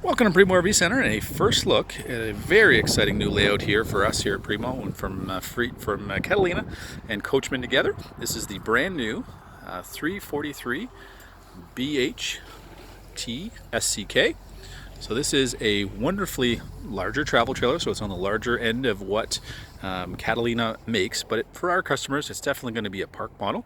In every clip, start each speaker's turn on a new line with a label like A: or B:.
A: Welcome to Primo RV Center and a first look at a very exciting new layout here for us here at Primo and from Catalina and Coachmen together. This is the brand new 343 BHTSCK. So this is a wonderfully larger travel trailer, so it's on the larger end of what Catalina makes, but for our customers it's definitely going to be a park model.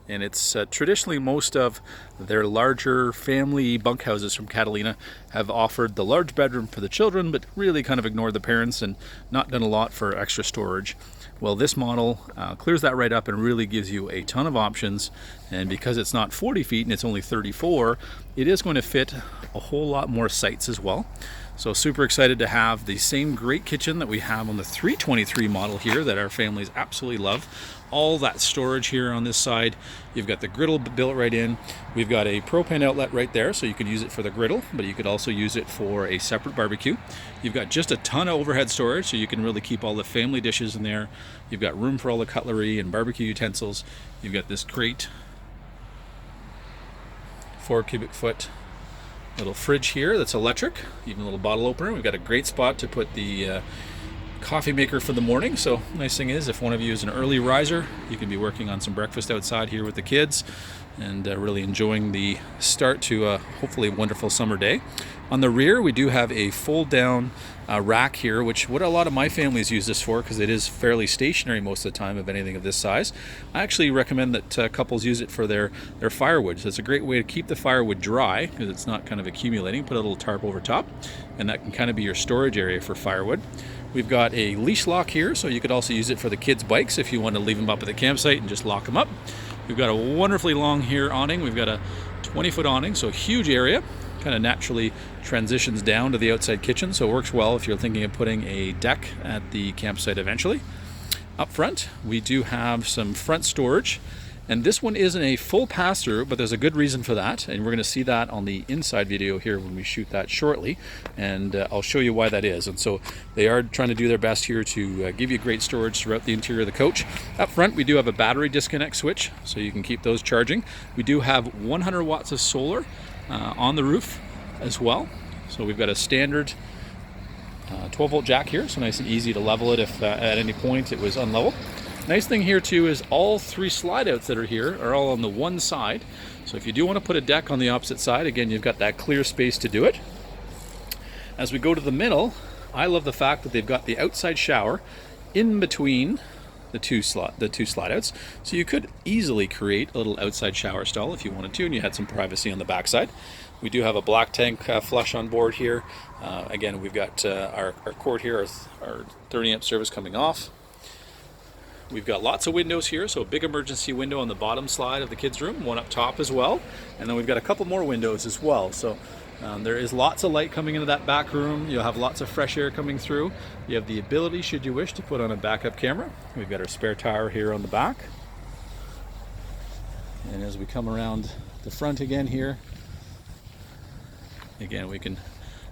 A: And it's traditionally most of their larger family bunkhouses from Catalina have offered the large bedroom for the children, but really kind of ignored the parents and not done a lot for extra storage. Well, this model clears that right up and really gives you a ton of options. And because it's not 40 feet and it's only 34, it is going to fit a whole lot more sites as well. So super excited to have the same great kitchen that we have on the 323 model here that our families absolutely love. All that storage here on this side. You've got the griddle built right in. We've got a propane outlet right there, so you could use it for the griddle, but you could also use it for a separate barbecue. You've got just a ton of overhead storage, so you can really keep all the family dishes in there. You've got room for all the cutlery and barbecue utensils. You've got this great 4 cubic foot little fridge here that's electric, even a little bottle opener. We've got a great spot to put the coffee maker for the morning. So nice thing is, if one of you is an early riser, you can be working on some breakfast outside here with the kids and really enjoying the start to hopefully a wonderful summer day. On the rear we do have a fold down rack here, which what a lot of my families use this for, because it is fairly stationary most of the time of anything of this size. I actually recommend that couples use it for their firewood. So it's a great way to keep the firewood dry because it's not kind of accumulating. Put a little tarp over top and that can kind of be your storage area for firewood. We've got a leash lock here, so you could also use it for the kids' bikes if you want to leave them up at the campsite and just lock them up. We've got a wonderfully long here awning. We've got a 20-foot awning, so huge area. Kind of naturally transitions down to the outside kitchen, so it works well if you're thinking of putting a deck at the campsite eventually. Up front, we do have some front storage. And this one isn't a full pass-through, but there's a good reason for that, and we're going to see that on the inside video here when we shoot that shortly, and I'll show you why that is. And so they are trying to do their best here to give you great storage throughout the interior of the coach. Up front we do have a battery disconnect switch, so you can keep those charging. We do have 100 watts of solar on the roof as well, so we've got a standard 12-volt jack here, so nice and easy to level it if at any point it was unlevel. Nice thing here too is all 3 slide outs that are here are all on the one side. So if you do want to put a deck on the opposite side, again, you've got that clear space to do it. As we go to the middle, I love the fact that they've got the outside shower in between the two slide outs. So you could easily create a little outside shower stall if you wanted to, and you had some privacy on the backside. We do have a black tank flush on board here. Again, we've got our cord here, our 30 amp service coming off. We've got lots of windows here, so a big emergency window on the bottom slide of the kids' room, one up top as well, and then we've got a couple more windows as well. So there is lots of light coming into that back room. You'll have lots of fresh air coming through. You have the ability, should you wish, to put on a backup camera. We've got our spare tire here on the back. And as we come around the front again here, again we can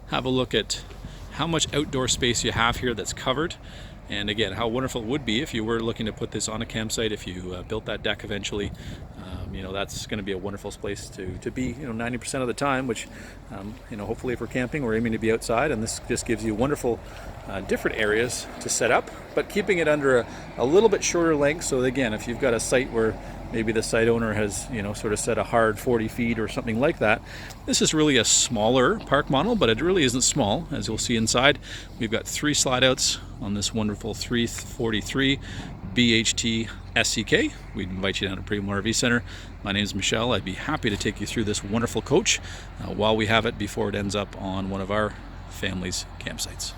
A: have a look at how much outdoor space you have here that's covered. And again, how wonderful it would be if you were looking to put this on a campsite, if you built that deck eventually. That's going to be a wonderful place to be, 90% of the time, which, hopefully if we're camping, we're aiming to be outside. And this just gives you wonderful different areas to set up, but keeping it under a little bit shorter length. So again, if you've got a site where maybe the site owner has, sort of set a hard 40 feet or something like that. This is really a smaller park model, but it really isn't small. As you'll see inside, we've got 3 slide outs on this wonderful 343 BHTSCK. We'd invite you down to Primo RV Center. My name is Michelle. I'd be happy to take you through this wonderful coach while we have it before it ends up on one of our family's campsites.